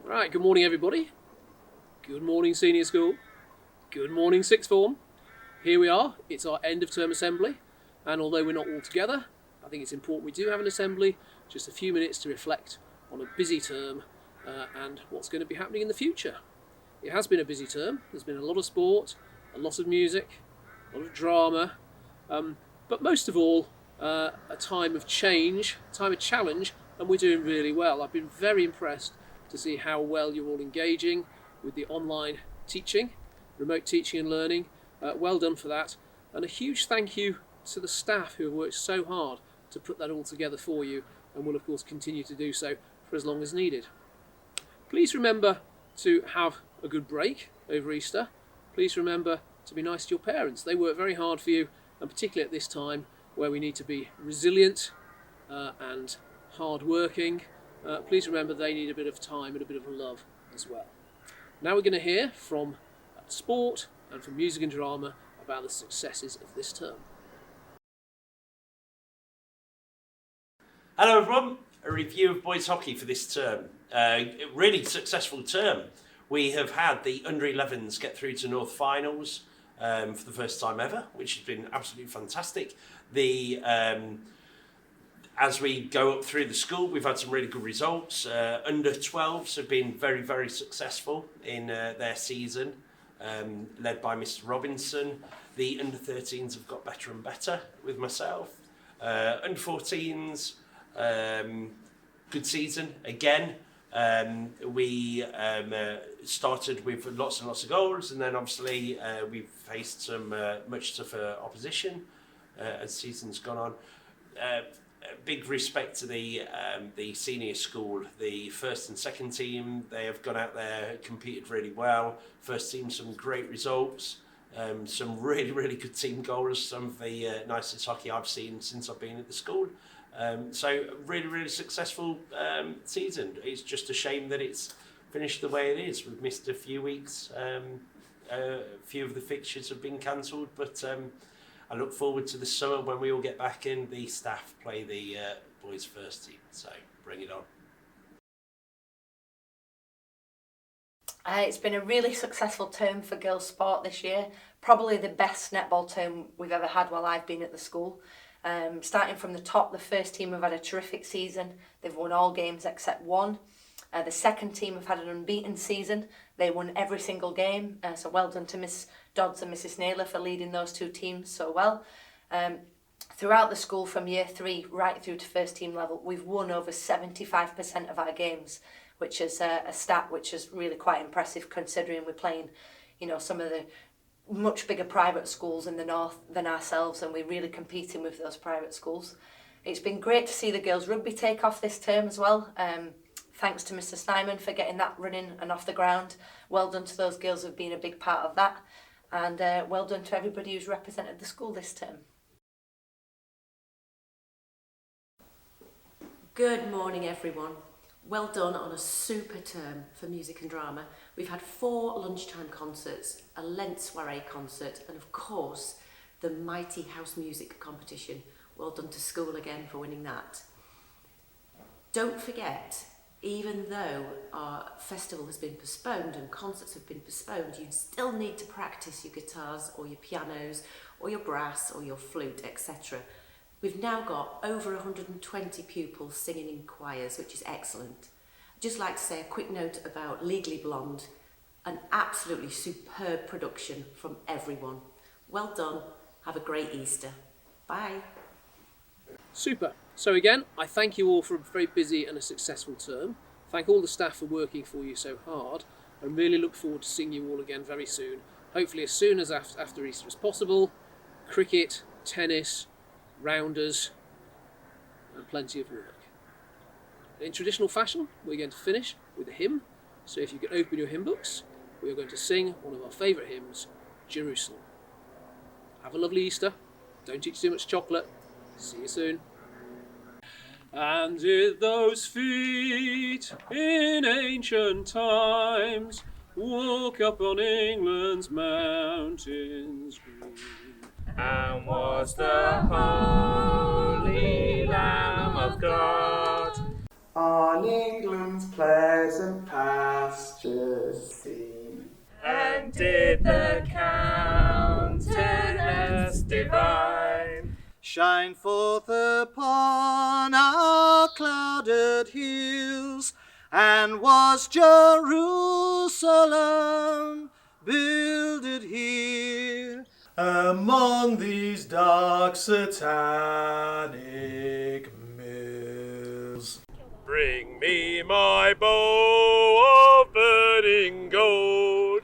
Right, good morning everybody. Good morning senior school. Good morning sixth form. Here we are, it's our end of term assembly, and although we're not all together, I think it's important we do have an assembly, just a few minutes to reflect on a busy term and what's going to be happening in the future. It has been a busy term, there's been a lot of sport, a lot of music, a lot of drama, but most of all, a time of change, a time of challenge, and we're doing really well. I've been very impressed to see how well you're all engaging with the online teaching, remote teaching and learning. Well done for that. And a huge thank you to the staff who have worked so hard to put that all together for you and will of course continue to do so for as long as needed. Please remember to have a good break over Easter. Please remember to be nice to your parents. They work very hard for you, and particularly at this time where we need to be resilient and hard working, please remember they need a bit of time and a bit of love as well. Now we're going to hear from sport and from music and drama about the successes of this term. Hello everyone, a review of boys hockey for this term. A really successful term. We have had the under-11s get through to North Finals for the first time ever, which has been absolutely fantastic. As we go up through the school, we've had some really good results. Under-12s have been very, very successful in their season, led by Mr. Robinson. The under-13s have got better and better with myself. Under-14s, good season again. We started with lots and lots of goals, and then obviously we've faced some much tougher opposition as season's gone on. Big respect to the senior school, the first and second team. They have gone out there, competed really well. First team, some great results, some really, really good team goals, some of the nicest hockey I've seen since I've been at the school. So really, really successful season. It's just a shame that it's finished the way it is. We've missed a few weeks. A few of the fixtures have been cancelled, but I look forward to the summer when we all get back in. The staff play the boys' first team, so bring it on. It's been a really successful term for girls' sport this year. Probably the best netball term we've ever had while I've been at the school. Starting from the top, the first team have had a terrific season. They've won all games except one. The second team have had an unbeaten season. They won every single game. So well done to Miss Dodds and Mrs Naylor for leading those two teams so well. Throughout the school, from year 3 right through to first team level, we've won over 75% of our games, which is a stat which is really quite impressive considering we're playing, some of the much bigger private schools in the north than ourselves, and we're really competing with those private schools. It's been great to see the girls rugby take off this term as well. Thanks to Mr Snyman for getting that running and off the ground. Well done to those girls who've been a big part of that, and well done to everybody who's represented the school this term. Good morning everyone. Well done on a super term for music and drama. We've had 4 lunchtime concerts, a Lent soiree concert, and of course the mighty house music competition. Well done to school again for winning that. Don't forget, even though our festival has been postponed and concerts have been postponed, you still need to practice your guitars or your pianos or your brass or your flute, etc. We've now got over 120 pupils singing in choirs, which is excellent. I'd just like to say a quick note about Legally Blonde, an absolutely superb production from everyone. Well done, have a great Easter. Bye. Super. So again, I thank you all for a very busy and a successful term. Thank all the staff for working for you so hard, and really look forward to seeing you all again very soon. Hopefully as soon as after Easter as possible. Cricket, tennis, rounders, and plenty of work. In traditional fashion, we're going to finish with a hymn. So if you can open your hymn books, we are going to sing one of our favourite hymns, Jerusalem. Have a lovely Easter. Don't eat too much chocolate. See you soon. And did those feet in ancient times walk up on England's mountains green? And was the Holy Lamb of God on England's pleasant pastures seen. And did the countenance divine Shine forth upon our clouded hills, and was Jerusalem builded here among these dark satanic mills. Bring me my bow of burning gold,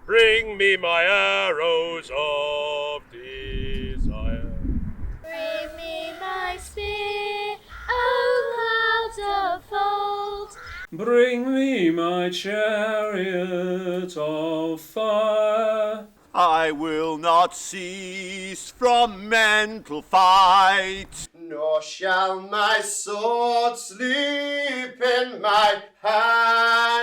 bring me my arrows of desire. Bring me my spear, O clouds of fold. Bring me my chariot of fire. I will not cease from mental fight, nor shall my sword sleep in my hand.